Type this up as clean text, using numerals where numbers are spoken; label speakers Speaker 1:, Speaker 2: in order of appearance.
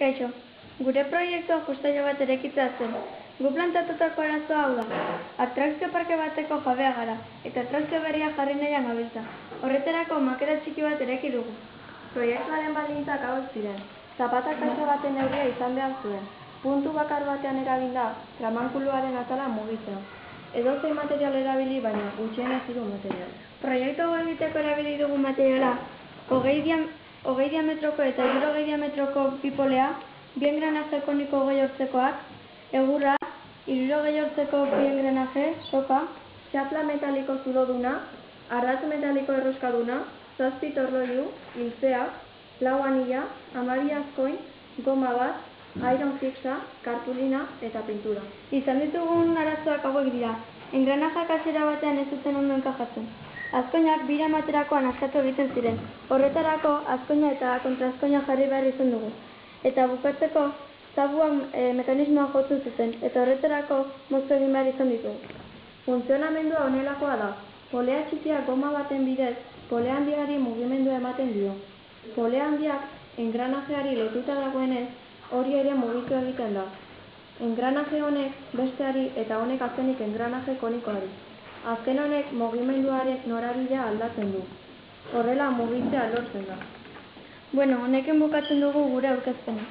Speaker 1: Kaixo, gure proiektua justaio bat erekitzea zen. Gu plantatutako arazoa hau da. Atrakzio parke bateko jabea gara, eta atrakzio berria jarri nahian gabiltza. Horretarako maketa txiki bat ereki dugu. Proiektuaren baldintzak hauek ziren. Zapata kaxa baten neurria izan behar zuen. Puntu bakar batean erabilda, tramankuluaren atala mugitzea. Edozein material erabili, baina gutxienez hiru material. Proiektu hau egiteko erabili dugu materiala, 20 diametroko eta 60 diametroko bipolea, bi engranaje koniko 20 hortzekoak, egurra, 60 hortzeko bi engranaje, soka, xafla metaliko zuloduna, ardatz metaliko erroskaduna, 7 torloiu, iltzeak, 4 anilla, 12 azkoin, goma bat, iron fixa, kartulina eta pintura. Izan ditugun arazoak hauek dira. Engranajak hasiera batean ez zuten ondo enkajatzen. Azkoinak bira ematerakoan askatu egiten ziren. Horretarako, azkoina eta kontraazkoina jarri behar izan dugu. Eta bukatzeko, zabuak mekanismoa jotzen zuten, eta horretarako moztu egin behar izan ditugu. Funtzionamendua honelakoa da. Polea txikia goma baten bidez, polea handiari mugimendua ematen dio. Polea handiak engranajeari lotuta dagoenez, hori ere mugitu egiten da. Engranaje honek besteari eta honek azkenik engranaje konikoari. Azken honek mugimenduaren norabidea aldatzen du. Horrela mugitzea lortzen da. Honekin bukatzen dugu gure aurkezpena.